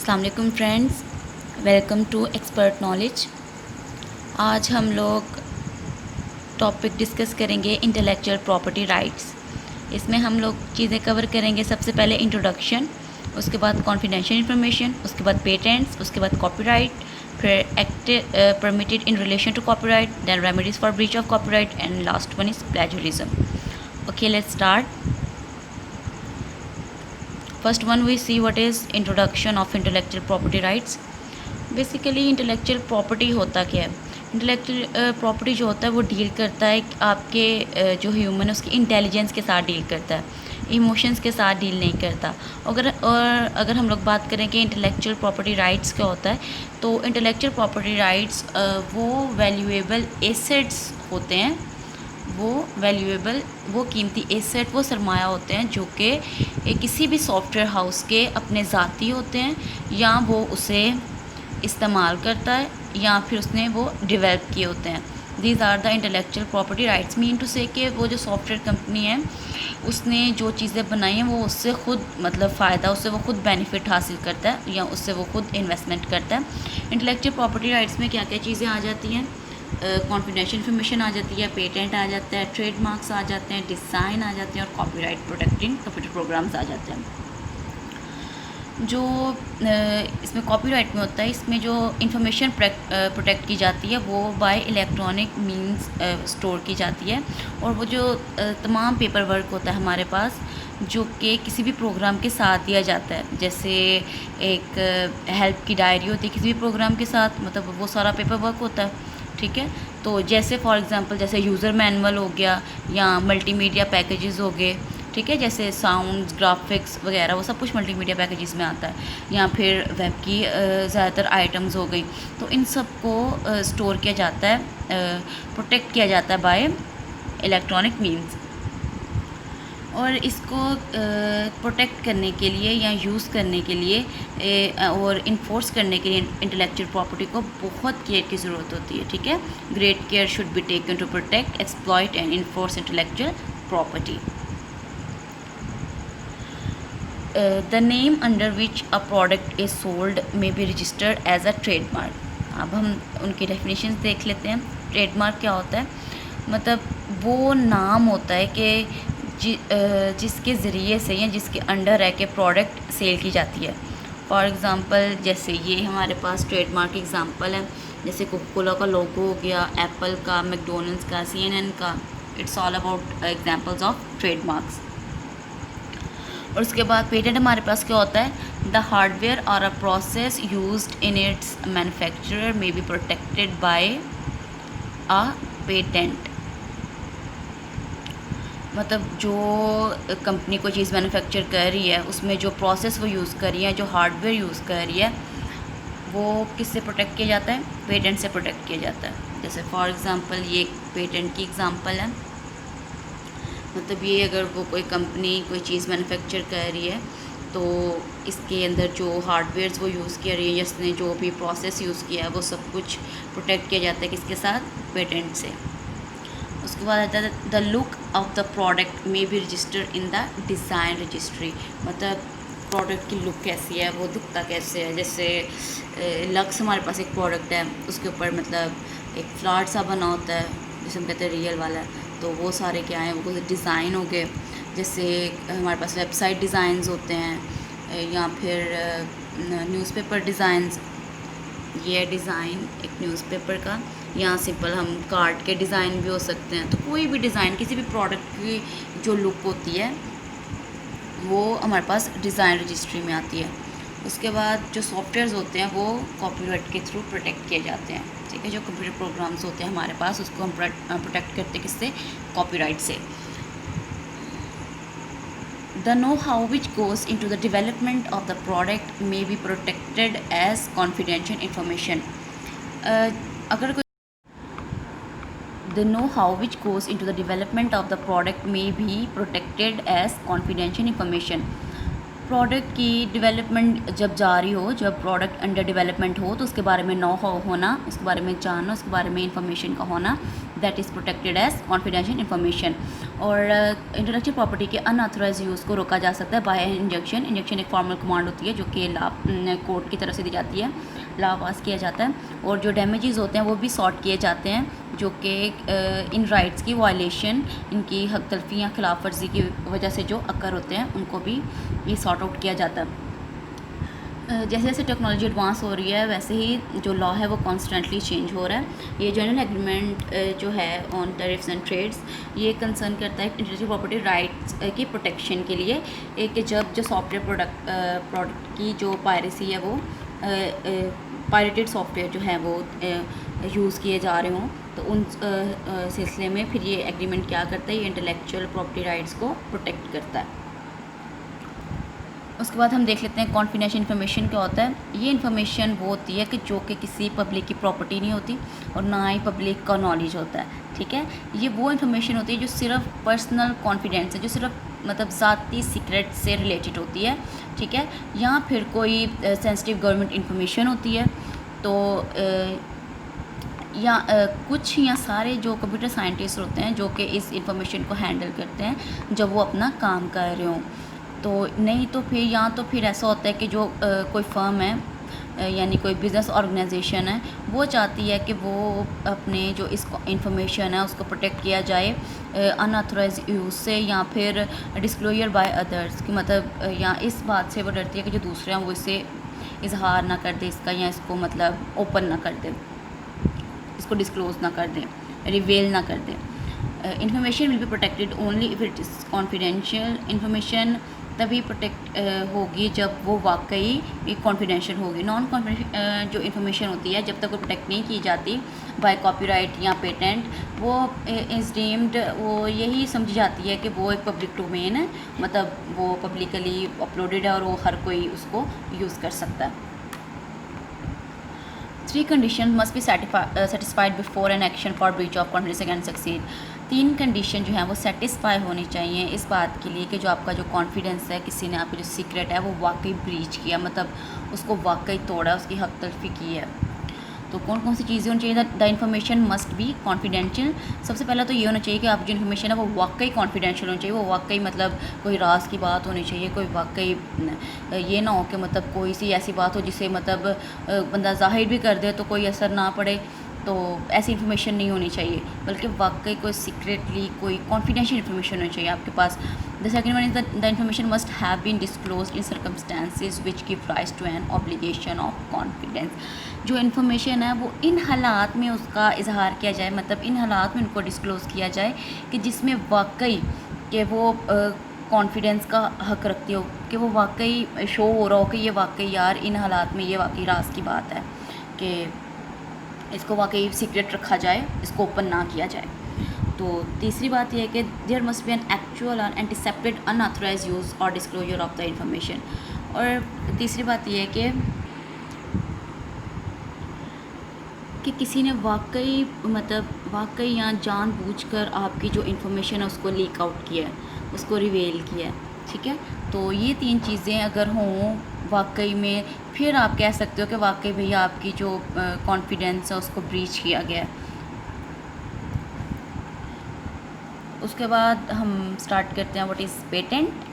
अस्सलाम वालेकुम friends, welcome to expert knowledge. आज हम लोग टॉपिक डिस्कस करेंगे इंटेलेक्चुअल प्रॉपर्टी राइट्स। इसमें हम लोग चीज़ें कवर करेंगे। सबसे पहले इंट्रोडक्शन, उसके बाद कॉन्फिडेंशियल इंफॉर्मेशन, उसके बाद पेटेंट्स, उसके बाद कॉपीराइट, फिर act permitted in relation to copyright, then remedies for breach of copyright and last one is plagiarism. Okay, let's start. First one, we see what is introduction of intellectual property rights. Basically intellectual property होता क्या है? Intellectual property जो होता है वो deal करता है आपके जो ह्यूमन है उसकी इंटेलिजेंस के साथ डील करता है, इमोशंस के साथ डील नहीं करता। अगर हम लोग बात करें कि इंटेलेक्चुअल प्रॉपर्टी राइट्स क्या होता है, तो इंटेलेक्चुअल प्रॉपर्टी राइट्स वो वैल्यूएबल एसेट्स होते हैं, वो कीमती एसेट, वो सरमाया होते हैं जो कि किसी भी सॉफ्टवेयर हाउस के अपने ज़ाती होते हैं, या वो उसे इस्तेमाल करता है या फिर उसने वो डेवलप किए होते हैं। These are the intellectual property rights. Mean to say कि वो जो सॉफ्टवेयर कंपनी है उसने जो चीज़ें बनाई हैं वो उससे खुद फ़ायदा, उससे वो खुद बेनिफिट हासिल करता है या उससे वो खुद इन्वेस्टमेंट करता है। इंटेलेक्चुअल प्रॉपर्टी राइट्स में क्या क्या चीज़ें आ जाती हैं? कॉन्फिडेंशियल इन्फॉर्मेशन आ जाती है, पेटेंट आ जाता है, ट्रेडमार्क्स आ जाते हैं, डिज़ाइन आ जाते हैं और कॉपीराइट प्रोटेक्टिंग कंप्यूटर प्रोग्राम्स आ जाते हैं। जो इसमें कॉपीराइट में होता है, इसमें जो इंफॉर्मेशन प्रोटेक्ट की जाती है वो बाय इलेक्ट्रॉनिक मींस स्टोर की जाती है, और वो जो तमाम पेपर वर्क होता है हमारे पास जो कि किसी भी प्रोग्राम के साथ दिया जाता है, जैसे एक हेल्प की डायरी होती है किसी भी प्रोग्राम के साथ, मतलब वो सारा पेपर वर्क होता है। ठीक है, तो जैसे फॉर एग्ज़ाम्पल जैसे यूज़र मैनुअल हो गया या मल्टीमीडिया पैकेजेस हो गए, ठीक है, जैसे साउंड्स, ग्राफिक्स वगैरह वो सब कुछ मल्टीमीडिया पैकेजेस में आता है, या फिर वेब की ज़्यादातर आइटम्स हो गई, तो इन सब को स्टोर किया जाता है, प्रोटेक्ट किया जाता है बाय इलेक्ट्रॉनिक मीन्स। और इसको प्रोटेक्ट करने के लिए या यूज़ करने के लिए और इन्फोर्स करने के लिए इंटेलेक्चुअल प्रॉपर्टी को बहुत केयर की ज़रूरत होती है। ठीक है, great care should be taken to protect, exploit and enforce intellectual property. The name under which a product is sold may be registered as a trademark. अब हम उनकी डेफिनेशन देख लेते हैं। ट्रेडमार्क क्या होता है? मतलब वो नाम होता है कि जिसके ज़रिए से या जिसके अंडर है कि प्रोडक्ट सेल की जाती है। फॉर एग्ज़ाम्पल जैसे ये हमारे पास ट्रेडमार्क एग्ज़ाम्पल है, जैसे कोका कोला का लोगो हो गया, एप्पल का, मैकडोनल्ड्स का, CNN का। It's all about examples of trademarks. और उसके बाद पेटेंट हमारे पास क्या होता है? द हार्डवेयर और a process used in its manufacturer may be protected by a patent. मतलब जो कंपनी कोई चीज़ मैन्युफैक्चर कर रही है उसमें जो प्रोसेस वो यूज़ कर रही है, जो हार्डवेयर यूज़ कर रही है, वो किससे प्रोटेक्ट किया जाता है? पेटेंट से प्रोटेक्ट किया जाता है। जैसे फॉर एग्ज़ाम्पल ये एक पेटेंट की एग्ज़ाम्पल है। मतलब ये अगर वो कोई कंपनी कोई चीज़ मैन्युफैक्चर कर रही है तो इसके अंदर जो हार्डवेयर्स वो यूज़ किया रही है, जिसने जो भी प्रोसेस यूज़ किया है वो सब कुछ प्रोटेक्ट किया जाता है किसके साथ? पेटेंट से। उसके बाद आता है the look of the product may be registered in the design registry. मतलब प्रोडक्ट की लुक कैसी है, वो दिखता कैसे है। जैसे लक्स हमारे पास एक प्रोडक्ट है, उसके ऊपर मतलब एक फ्लावर सा बना होता है जिसे हम कहते हैं रियल वाला, तो वो सारे क्या हैं? वो डिज़ाइन हो गए। जैसे हमारे पास वेबसाइट डिज़ाइंस होते हैं या फिर न्यूज़पेपर डिज़ाइंस। ये डिज़ाइन एक न्यूज़पेपर का, या सिंपल हम कार्ड के डिज़ाइन भी हो सकते हैं। तो कोई भी डिज़ाइन किसी भी प्रोडक्ट की जो लुक होती है वो हमारे पास डिज़ाइन रजिस्ट्री में आती है। उसके बाद जो सॉफ्टवेयर्स होते हैं वो कॉपीराइट के थ्रू प्रोटेक्ट किए जाते हैं। ठीक है, जो कंप्यूटर प्रोग्राम्स होते हैं हमारे पास उसको हम प्रोटेक्ट करते हैं किससे? कॉपीराइट से। The know-how which goes into the development of the product may be protected as confidential information. अगर कोई The know-how which goes into the development of the product may be protected as confidential information. Product की development जब जारी हो, जब product under development हो, तो उसके बारे में नो हाउ होना, उसके बारे में जानना, उसके बारे में इंफॉर्मेशन का होना that is protected as confidential information. और इंटेलेक्चुअल प्रॉपर्टी के अनऑथराइज यूज़ को रोका जा सकता है बाय इंजेक्शन। इंजेक्शन एक फॉर्मल कमांड होती है जो कि लॉ कोर्ट की तरफ से दी जाती है, लॉ पास किया जाता है। और जो डैमेजेस होते हैं वो भी सॉर्ट किए जाते हैं, जो कि इन राइट्स की वायलेशन, इनकी हक तलफी या खिलाफ वर्जी की वजह से जो अकर होते हैं उनको भी ये सॉर्ट आउट किया जाता है। जैसे जैसे टेक्नोलॉजी एडवांस हो रही है वैसे ही जो लॉ है वो कॉन्स्टेंटली चेंज हो रहा है। ये जनरल एग्रीमेंट जो है ऑन टैरिफ्स एंड ट्रेड्स, ये कंसर्न करता है इंटेलेक्चुअल प्रॉपर्टी राइट्स की प्रोटेक्शन के लिए। एक जब जो सॉफ्टवेयर प्रोडक्ट की जो पायरेसी है वो पायरेटेड सॉफ्टवेयर जो है वो यूज़ किए जा रहे हों, तो उन सिलसिले में फिर ये एग्रीमेंट क्या करता है, ये इंटेलेक्चुअल प्रॉपर्टी राइट्स को प्रोटेक्ट करता है। उसके बाद हम देख लेते हैं कॉन्फिडेंशियल इन्फॉर्मेशन क्या होता है। ये इन्फॉर्मेशन वो होती है कि जो कि किसी पब्लिक की प्रॉपर्टी नहीं होती और ना ही पब्लिक का नॉलेज होता है, ठीक है। ये वो इन्फॉर्मेशन होती है जो सिर्फ पर्सनल कॉन्फिडेंस है, जो सिर्फ मतलब ज़ाती सीक्रेट से रिलेटेड होती है, ठीक है। या फिर कोई सेंसिटिव गवर्नमेंट इन्फॉर्मेशन होती है, तो या कुछ या सारे जो कंप्यूटर साइंटिस्ट होते हैं जो कि इस इंफॉर्मेशन को हैंडल करते हैं जब वो अपना काम कर रहे हों। तो नहीं तो फिर या तो फिर ऐसा होता है कि जो कोई फर्म है यानी कोई बिज़नेस ऑर्गेनाइजेशन है, वो चाहती है कि वो अपने जो इस इंफॉर्मेशन है उसको प्रोटेक्ट किया जाए अनऑथराइज यूज़ से या फिर डिस्क्लोजर बाय अदर्स की, मतलब या इस बात से वो डरती है कि जो दूसरे हैं वो इसे इजहार ना कर दे इसका, या इसको मतलब ओपन ना कर दे, इसको डिस्क्लोज़ ना कर दें, रिवेल ना कर दें। Information will be protected only if it is confidential. Information तभी प्रोटेक्ट होगी जब वो वाकई कॉन्फिडेंशियल होगी। नॉन कॉन्फिडेंशियल जो इन्फॉर्मेशन होती है जब तक वो प्रोटेक्ट नहीं की जाती बाय कॉपीराइट या पेटेंट, वो इज़ डीम्ड, वो यही समझी जाती है कि वो एक पब्लिक डोमेन है, मतलब वो पब्लिकली अपलोडेड है और वो हर कोई उसको यूज़ कर सकता है। 3 conditions must be satisfied before an action for breach of confidence can succeed। 3 condition जो हैं वो सेटिस्फाई होनी चाहिए इस बात के लिए कि जो आपका जो कॉन्फिडेंस है, किसी ने आपकी जो सीक्रेट है वो वाकई ब्रीच किया, मतलब उसको वाकई तोड़ा, उसकी हक तलफी की है। तो कौन कौन सी चीज़ें होनी चाहिए? The information must be confidential. सबसे पहला तो ये होना चाहिए कि आप जो इन्फॉर्मेशन है वो वाकई कॉन्फिडेंशियल होनी चाहिए, वो वाकई मतलब कोई राज की बात होनी चाहिए, कोई वाकई ये ना हो कि मतलब कोई सी ऐसी बात हो जिसे मतलब बंदा जाहिर भी कर दे तो कोई असर ना पड़े, तो ऐसी इन्फॉर्मेशन नहीं होनी चाहिए, बल्कि वाकई कोई सीक्रेटली कोई कॉन्फिडेंशियल इन्फॉर्मेशन होनी चाहिए आपके पास। The second one is the information must have been disclosed in circumstances which give rise to an obligation of confidence. जो इन्फॉर्मेशन है वो इन हालात में उसका इजहार किया जाए, मतलब इन हालात में उनको डिस्क्लोज़ किया जाए कि जिसमें वाकई कि वो कॉन्फिडेंस का हक रखती हो, कि वो वाकई शो हो रहा हो कि ये वाकई यार इन हालात में ये वाकई राज की बात है कि इसको वाकई सीक्रेट रखा जाए, इसको ओपन ना किया जाए। तो तीसरी बात यह है कि there must be an actual and anticipated unauthorise use और डिस्क्लोजर ऑफ द इंफॉर्मेशन। और तीसरी बात यह है कि किसी ने वाकई मतलब वाकई या जानबूझकर आपकी जो इन्फॉर्मेशन है उसको लीक आउट किया है, उसको रिवेल किया है, ठीक है। तो ये 3 चीज़ें अगर हों वाकई में, फिर आप कह सकते हो कि वाकई भैया आपकी जो कॉन्फिडेंस है उसको ब्रीच किया गया है। उसके बाद हम स्टार्ट करते हैं व्हाट इज़ पेटेंट।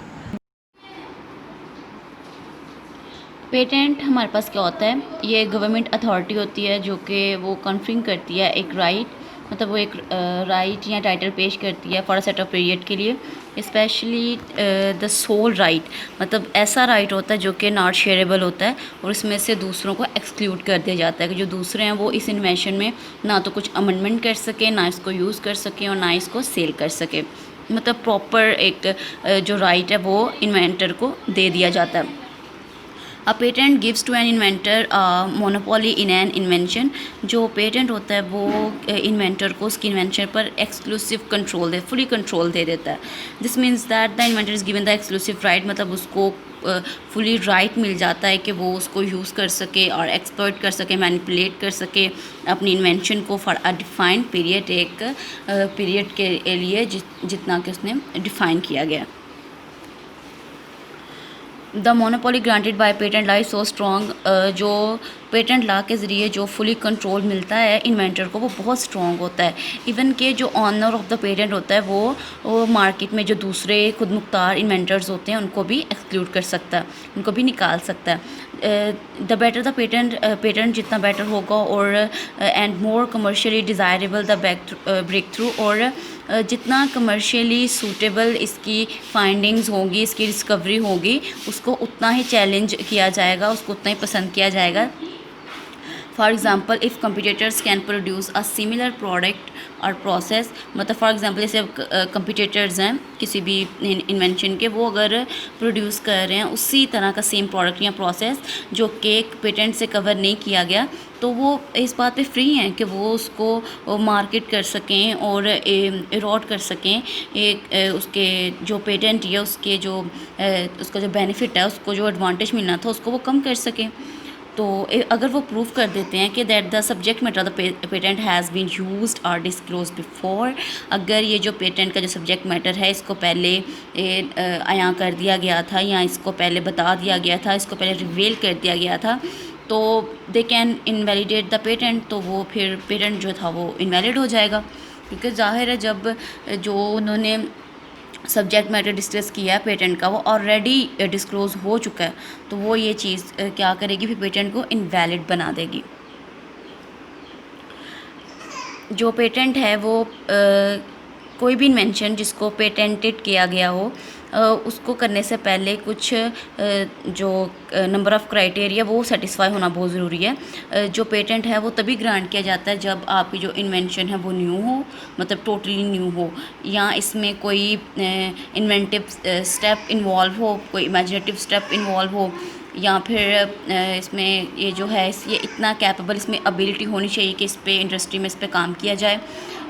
पेटेंट हमारे पास क्या होता है? ये गवर्नमेंट अथॉरिटी होती है जो कि वो कन्फर्म करती है एक राइट, मतलब वो एक राइट या टाइटल पेश करती है for a set of period के लिए, स्पेशली द सोल राइट, मतलब ऐसा राइट होता है जो कि नॉट शेयरेबल होता है और इसमें से दूसरों को एक्सक्लूड कर दिया जाता है कि जो दूसरे हैं वो इस इन्वेंशन में ना तो कुछ अमेंडमेंट कर सकें, ना इसको यूज़ कर सकें और ना इसको सेल कर सकें, मतलब प्रॉपर एक जो राइट है वो इन्वेंटर को दे दिया जाता है। A patent gives to an inventor monopoly in an invention. जो पेटेंट होता है वो इन्वेंटर को उसकी इन्वेंशन पर एक्सक्लूसिव कंट्रोल फुली कंट्रोल दे देता है। This means that the inventor is given the exclusive right, मतलब उसको फुली राइट मिल जाता है कि वो उसको यूज़ कर सके और एक्सप्लॉइट कर सके, मैनिपुलेट कर सके अपनी इन्वेंशन को फॉर अ डिफाइंड पीरियड, एक पीरियड के लिए जितना कि उसने डिफ़ाइन किया गया। The monopoly granted by patent lie so strong. जो पेटेंट लॉ के ज़रिए जो फुली कंट्रोल मिलता है इन्वेंटर को वो बहुत स्ट्रॉन्ग होता है। इवन के जो ऑनर ऑफ द पेटेंट होता है वो मार्केट में जो दूसरे खुद मुख्तार इन्वेंटर्स होते हैं उनको भी एक्सक्लूड कर सकता है, उनको भी निकाल सकता है। द बेटर द पेटेंट जितना बेटर होगा और and more commercially desirable the breakthrough, और जितना कमर्शियली सूटेबल इसकी फाइंडिंग्स होंगी, इसकी डिस्कवरी होगी, उसको उतना ही चैलेंज किया जाएगा, उसको उतना ही पसंद किया जाएगा। For example if competitors can produce a similar product और प्रोसेस, मतलब फॉर एग्ज़ाम्पल जैसे कंपटीटर्स हैं किसी भी इन्वेंशन के, वो अगर प्रोड्यूस कर रहे हैं उसी तरह का सेम प्रोडक्ट या प्रोसेस जो कि पेटेंट से कवर नहीं किया गया, तो वो इस बात पे फ्री हैं कि वो उसको मार्केट कर सकें और इरोड कर सकें उसके जो पेटेंट या उसके जो उसका जो बेनिफिट है, उसको जो एडवांटेज मिलना था उसको वो कम कर सकें। तो अगर वो प्रूव कर देते हैं कि that the subject matter the patent has been used और डिस्क्लोज बिफोर, अगर ये जो पेटेंट का जो सब्जेक्ट मैटर है इसको पहले आया कर दिया गया था या इसको पहले बता दिया गया था, इसको पहले रिवील कर दिया गया था, तो they can invalidate the patent, तो वो फिर पेटेंट जो था वो इनवैलिड हो जाएगा। क्योंकि ज़ाहिर है जब जो उन्होंने सब्जेक्ट मैटर डिस्कस किया है पेटेंट का वो ऑलरेडी डिस्क्लोज़ हो चुका है, तो वो ये चीज़ क्या करेगी, फिर पेटेंट को इनवैलिड बना देगी। जो पेटेंट है वो कोई भी इन्वेंशन जिसको पेटेंटेड किया गया हो उसको करने से पहले कुछ जो नंबर ऑफ़ क्राइटेरिया वो सेटिस्फाई होना बहुत ज़रूरी है। जो पेटेंट है वो तभी ग्रांट किया जाता है जब आपकी जो इन्वेंशन है वो न्यू हो, मतलब टोटली न्यू हो, या इसमें कोई इन्वेंटिव स्टेप इन्वॉल्व हो, कोई इमेजिनेटिव स्टेप इन्वॉल्व हो, या फिर इसमें ये जो है ये इतना कैपेबल इसमें एबिलिटी होनी चाहिए कि इस पे इंडस्ट्री में इस पे काम किया जाए।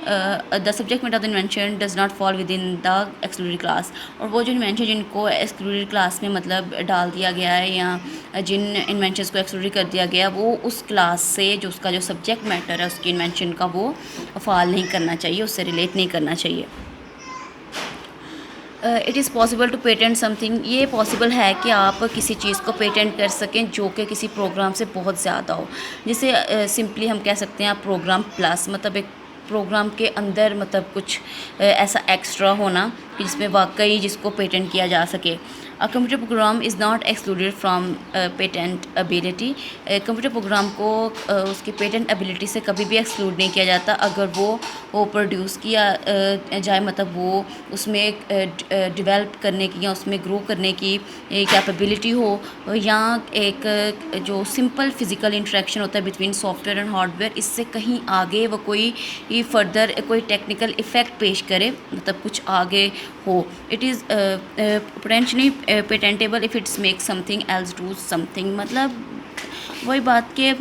The subject matter of the invention does not fall with in the excluded class, और वो जो इन्वेंशन जिनको एक्सक्लूडेड क्लास में मतलब डाल दिया गया है या जिन इन्वेंशंस को एक्सक्लूड कर दिया गया वो उस क्लास से जो उसका जो सब्जेक्ट मैटर है उसकी इन्वेंशन का वो फॉल नहीं करना चाहिए, उससे रिलेट नहीं करना चाहिए। It is possible to patent something, ये पॉसिबल है कि आप किसी चीज़ को पेटेंट कर सकें जो कि किसी प्रोग्राम से बहुत ज़्यादा हो। जैसे सिंपली हम कह सकते हैं आप प्रोग्राम प्लस, मतलब एक प्रोग्राम के अंदर मतलब कुछ ऐसा एक्स्ट्रा होना कि जिसमें वाकई जिसको पेटेंट किया जा सके। A computer program is not excluded from patent ability, computer program को उसकी पेटेंट एबिलिटी से कभी भी एक्सक्लूड नहीं किया जाता अगर वो प्रोड्यूस किया जाए, मतलब वो उसमें डेवलप करने की या उसमें ग्रो करने की कैपेबिलिटी हो, या एक जो सिंपल फिज़िकल इंटरेक्शन होता है बिटवीन सॉफ्टवेयर एंड हार्डवेयर, इससे कहीं आगे वो कोई फर्दर कोई टेक्निकल इफ़ेक्ट पेश करे, मतलब कुछ आगे हो। It is potentially patentable if it's make something else do something, मतलब वही बात कि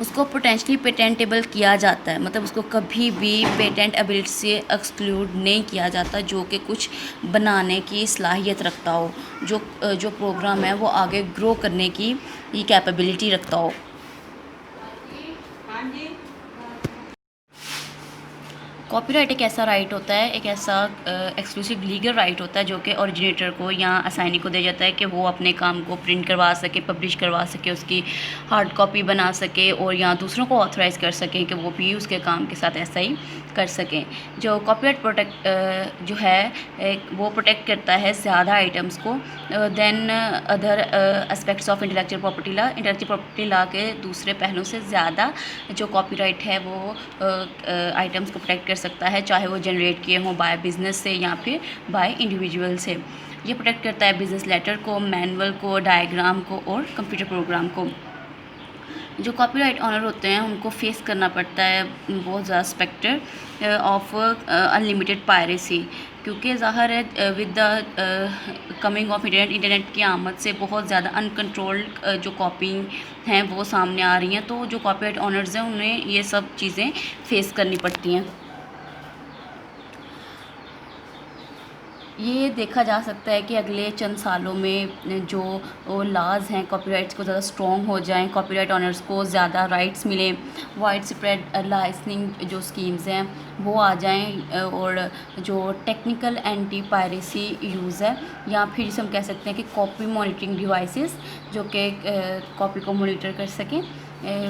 उसको पोटेंशियली पेटेंटेबल किया जाता है, मतलब उसको कभी भी पेटेंट एबिलिटी से एक्सक्लूड नहीं किया जाता जो कि कुछ बनाने की सलाहियत रखता हो, जो प्रोग्राम है वो आगे ग्रो करने की कैपेबिलिटी रखता हो। कॉपीराइट एक ऐसा राइट होता है, एक ऐसा एक्सक्लूसिव लीगल राइट होता है जो कि ओरिजिनेटर को या असाइनी को दिया जाता है कि वो अपने काम को प्रिंट करवा सके, पब्लिश करवा सके, उसकी हार्ड कॉपी बना सके और या दूसरों को ऑथराइज़ कर सकें कि वो भी उसके काम के साथ ऐसा ही कर सकें। जो कॉपीराइट प्रोटेक्ट जो है वो प्रोटेक्ट करता है ज़्यादा आइटम्स को then other aspects of intellectual property law. Intellectual property law के दूसरे पहलुओं से ज़्यादा जो कॉपीराइट है वो आइटम्स को प्रोटेक्ट कर सकता है, चाहे वो जनरेट किए हों बाय बिज़नेस से या फिर बाय इंडिविजुअल से। ये प्रोटेक्ट करता है बिज़नेस लेटर को, मैनुअल को, डायग्राम को और कंप्यूटर प्रोग्राम को। जो कॉपीराइट ऑनर होते हैं उनको फेस करना पड़ता है बहुत ज़्यादा स्पेक्टर ऑफ अनलिमिटेड पायरेसी, क्योंकि ज़ाहिर है with the coming of internet की आमद से बहुत ज़्यादा अनकंट्रोल्ड जो कॉपिंग हैं वो सामने आ रही हैं, तो जो कॉपीराइट ऑनर्स हैं उन्हें ये सब चीज़ें फेस करनी पड़ती हैं। ये देखा जा सकता है कि अगले चंद सालों में जो लॉज हैं कॉपीराइट्स को ज़्यादा स्ट्रॉन्ग हो जाएं, कॉपीराइट ऑनर्स को ज़्यादा राइट्स मिलें, वाइड स्प्रेड लाइसेंसिंग जो स्कीम्स हैं वो आ जाएं, और जो टेक्निकल एंटी पायरेसी यूज़ है, या फिर जिसे हम कह सकते हैं कि कॉपी मॉनिटरिंग डिवाइसेस जो कि कॉपी को मॉनिटर कर सकें,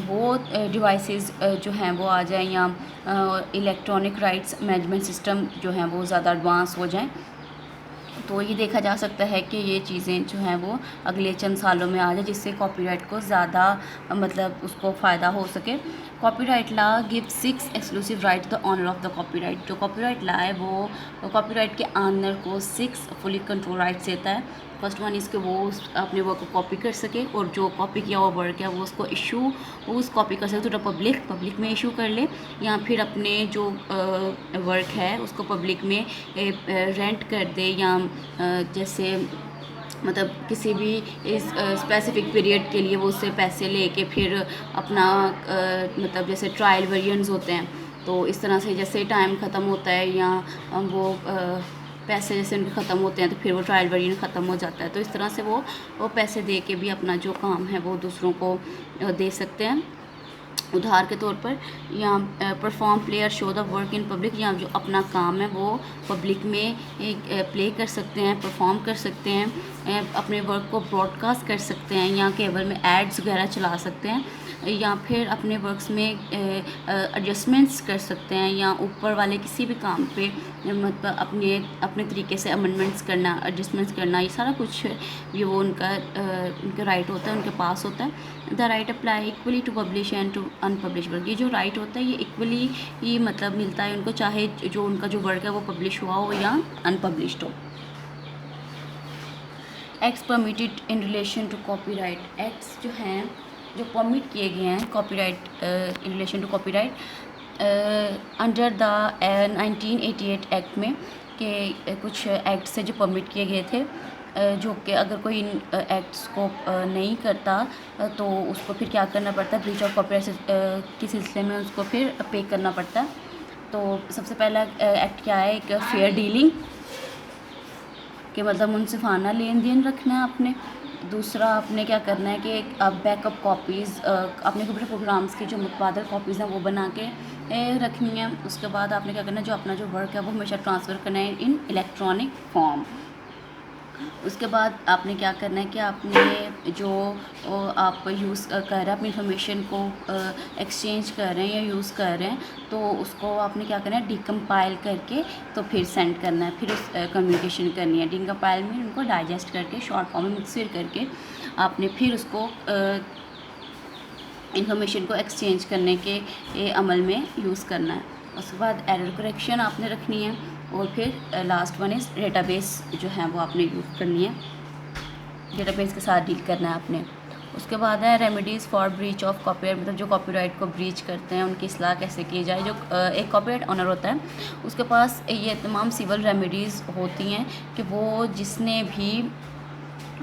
वो डिवाइसेस जो हैं वो आ जाएं, या इलेक्ट्रॉनिक राइट्स मैनेजमेंट सिस्टम जो हैं वो ज़्यादा एडवांस हो जाएं। तो ये देखा जा सकता है कि ये चीज़ें जो हैं वो अगले चंद सालों में आ जाए, जिससे कॉपीराइट को ज़्यादा मतलब उसको फ़ायदा हो सके। Copyright law give 6 exclusive right to the owner of the copyright. जो कॉपीराइट लॉ है वो कॉपीराइट के ऑनर को 6 फुली कंट्रोल राइट्स देता है। फर्स्ट वन इसके वो अपने वर्क को कॉपी कर सके, और जो कॉपी किया हुआ वर्क है वो उसको इशू उस कॉपी कर सके तो पब्लिक में इशू कर ले, या फिर अपने जो वर्क है उसको पब्लिक में रेंट कर दे, या जैसे मतलब किसी भी इस स्पेसिफिक पीरियड के लिए वो उससे पैसे लेके फिर अपना मतलब जैसे ट्रायल वेरिएंट्स होते हैं, तो इस तरह से जैसे टाइम ख़त्म होता है या वो पैसे जैसे उनके ख़त्म होते हैं तो फिर वो ट्रायल वेरिएंट ख़त्म हो जाता है, तो इस तरह से वो पैसे दे के भी अपना जो काम है वो दूसरों को दे सकते हैं उधार के तौर पर। या परफॉर्म प्ले और show the work in public, या जो अपना काम है वो पब्लिक में प्ले कर सकते हैं, परफॉर्म कर सकते हैं, अपने वर्क को ब्रॉडकास्ट कर सकते हैं, या केबल में एड्स वगैरह चला सकते हैं, या फिर अपने वर्क्स में एडजस्टमेंट्स कर सकते हैं, या ऊपर वाले किसी भी काम पे मतलब अपने तरीके से अमेंडमेंट्स करना, एडजस्टमेंट्स करना, ये सारा कुछ ये वो उनका राइट होता है, उनके पास होता है। The right apply equally to publish and to unpublish work. ये जो राइट होता है ये इक्वली ही मतलब मिलता है उनको, चाहे जो उनका जो वर्क है वो पब्लिश हुआ हो या अनपब्लिश्ड हो। Acts permitted in relation to copyright. Acts जो हैं जो परमिट किए गए हैं copyright in relation to copyright under the 1988 act में, के कुछ एक्ट्स हैं जो परमिट किए गए थे, जो कि अगर कोई इन एक्ट्स को नहीं करता तो उसको फिर क्या करना पड़ता है, ब्रीच ऑफ कॉपीराइट के सिलसिले में उसको फिर पे करना पड़ता है। तो सबसे पहला एक्ट क्या है, एक फेयर डीलिंग कि मतलब मुनसिफाना लेन देन रखना है आपने। दूसरा आपने क्या करना है कि आप बैकअप कॉपीज़ अपने कंप्यूटर प्रोग्राम्स की जो मुतबादल कॉपीज़ हैं वो बना के रखनी है। उसके बाद आपने क्या करना है, जो अपना जो वर्क है वो हमेशा ट्रांसफ़र करना है इन इलेक्ट्रॉनिक फॉर्म। उसके बाद आपने क्या करना है कि आपने जो आप यूज़ कर रहे हैं अपनी इंफॉर्मेशन को एक्सचेंज कर रहे हैं या यूज़ कर रहे हैं, तो उसको आपने क्या करना है, डिकम्पाइल करके तो फिर सेंड करना है, फिर उस कम्युनिकेशन करनी है। डिकम्पाइल में उनको डाइजेस्ट करके शॉर्ट फॉर्म में मिक्सर करके आपने फिर उसको इंफॉर्मेशन को एक्सचेंज करने के अमल में यूज़ करना है। उसके बाद एरर करेक्शन आपने रखनी है, और फिर लास्ट वन इज़ डेटाबेस जो है वो आपने यूज़ करनी है, डेटाबेस के साथ डील करना है आपने। उसके बाद है remedies for breach of copyright, मतलब जो कॉपीराइट को ब्रीच करते हैं उनकी इस्लाह कैसे की जाए। जो एक कॉपीराइट ऑनर होता है उसके पास ये तमाम सिविल रेमेडीज़ होती हैं कि वो जिसने भी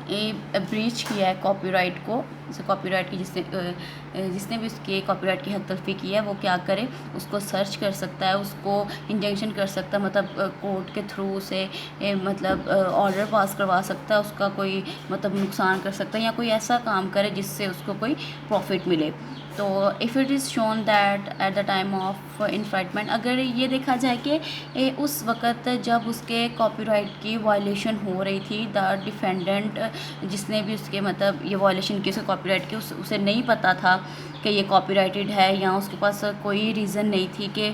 ब्रीच किया है कॉपीराइट को, जैसे कॉपीराइट की जिसने भी उसके कॉपीराइट की हद तलफी की है वो क्या करे, उसको सर्च कर सकता है, उसको इंजंक्शन कर सकता है, मतलब कोर्ट के थ्रू से मतलब ऑर्डर पास करवा सकता है, उसका कोई मतलब नुकसान कर सकता है, या कोई ऐसा काम करे जिससे उसको कोई प्रॉफिट मिले। तो if it is shown that at the time of infringement, अगर ये देखा जाए कि उस वक़्त जब उसके कॉपीराइट की वायलेशन हो रही थी, द डिफेंडेंट जिसने भी उसके मतलब ये वायलेशन की उसके कॉपीराइट की उसे नहीं पता था कि ये कॉपीराइटेड है, या उसके पास कोई रीज़न नहीं थी कि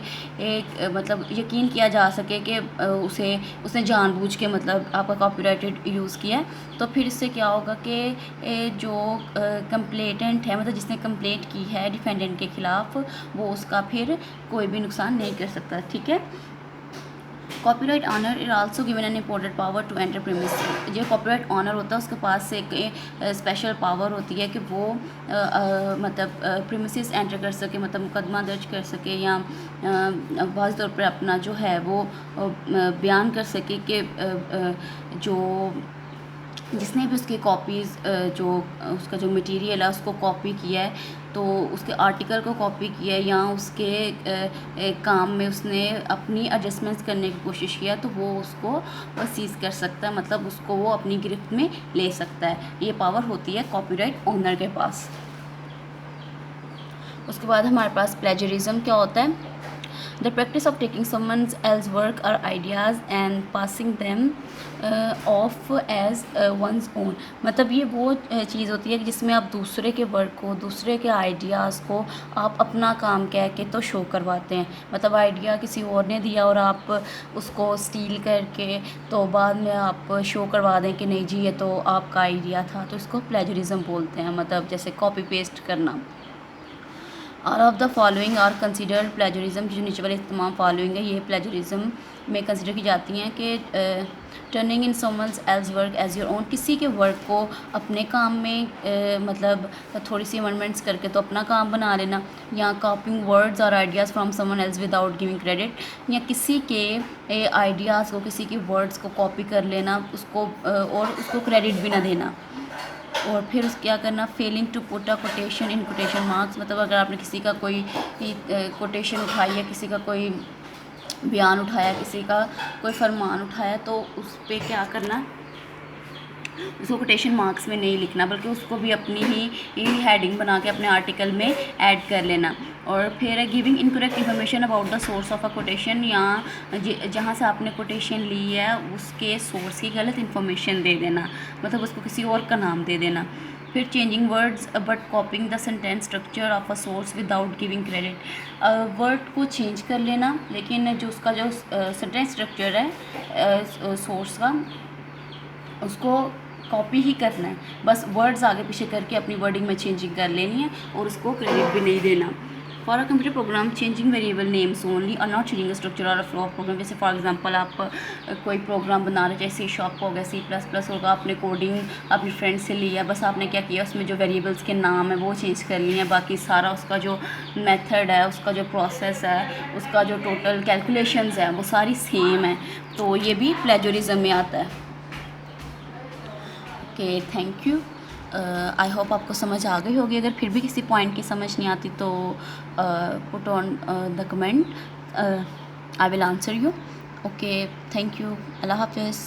एक मतलब यकीन किया जा सके कि उसने जानबूझ के मतलब आपका कॉपीराइटेड यूज़ किया है, तो फिर इससे क्या होगा कि जो कंप्लेटेंट है मतलब जिसने कंप्लेंट की है डिफेंडेंट के ख़िलाफ़, वो उसका फिर कोई भी नुकसान नहीं कर सकता। ठीक है। Copyright owner is also given an important power to enter premise. जो कॉपीराइट ऑनर होता है उसके पास एक स्पेशल पावर होती है कि वो मतलब प्रीमिसेस एंटर कर सके, मतलब मुकदमा दर्ज कर सके, या वाज़ तौर पर अपना जो है वो बयान कर सके कि जो जिसने भी उसकी कॉपीज़ जो उसका जो मटेरियल है उसको कॉपी किया है, तो उसके आर्टिकल को कॉपी किया है या उसके काम में उसने अपनी एडजस्टमेंट्स करने की कोशिश किया, तो वो उसको सीज़ कर सकता है, मतलब उसको वो अपनी गिरफ्त में ले सकता है। ये पावर होती है कॉपीराइट ओनर के पास। उसके बाद हमारे पास प्लेजरिज्म क्या होता है? The practice of taking someone else work और ideas and passing them off as one's own. मतलब ये वो चीज़ होती है कि जिसमें आप दूसरे के वर्क को, दूसरे के आइडियाज़ को आप अपना काम कह के तो शो करवाते हैं। मतलब आइडिया किसी और ने दिया और आप उसको स्टील करके तो बाद में आप शो करवा दें कि नहीं जी ये तो आपका आइडिया था, तो इसको प्लेजरिज्म बोलते हैं। मतलब जैसे कॉपी पेस्ट करना। All of the following are considered plagiarism. जो नीचे वाले तमाम फॉलोइंग है ये प्लेजरिज्म में कंसिडर की जाती हैं कि turning in someone's else work as your own, किसी के वर्क को अपने काम में मतलब थोड़ी सी अमेंडमेंट्स करके तो अपना काम बना लेना, या कॉपिंग वर्ड्स और ideas from someone else without giving credit, या किसी के आइडियाज़ को, किसी के वर्ड्स को कॉपी कर लेना उसको और उसको क्रेडिट भी ना देना। और फिर उस क्या करना, failing to put a quotation in quotation marks. मतलब अगर आपने किसी का कोई कोटेशन उठाई है, किसी का कोई बयान उठाया, किसी का कोई फरमान उठाया, तो उस पर क्या करना, उसको कोटेशन मार्क्स में नहीं लिखना, बल्कि उसको भी अपनी ही हेडिंग बना के अपने आर्टिकल में ऐड कर लेना। और फिर giving incorrect information about the source of a quotation, या जहाँ से आपने कोटेशन ली है उसके सोर्स की गलत इन्फॉर्मेशन दे देना, मतलब उसको किसी और का नाम दे देना। फिर changing words but copying the sentence structure of a source without giving credit. Word को चेंज कर लेना, लेकिन जो उसका जो सेंटेंस स्ट्रक्चर है सोर्स का, उसको कॉपी ही करना है, बस वर्ड्स आगे पीछे करके अपनी वर्डिंग में चेंजिंग कर लेनी है और उसको क्रेडिट भी नहीं देना। For a computer program changing variable names only और नॉट चेंजिंग स्ट्रक्चर और फ्लो ऑफ प्रोग्राम। जैसे फॉर एग्जांपल आप कोई प्रोग्राम बना रहे, जैसे C# हो गया, C++ होगा, आपने कोडिंग अपनी फ्रेंड से लिया, बस आपने क्या किया उसमें जो वेरिएबल्स के नाम है वो चेंज कर लिए हैं, बाकी सारा उसका जो मेथड है, उसका जो प्रोसेस है, उसका जो टोटल कैलकुलेशंस है वो सारी सेम है, तो ये भी प्लेजरिज्म में आता है। Okay, thank you. I hope आपको समझ आ गई होगी। अगर फिर भी किसी पॉइंट की समझ नहीं आती तो put on the comment, I will answer you. Okay, thank you. अल्लाह हाफिज़।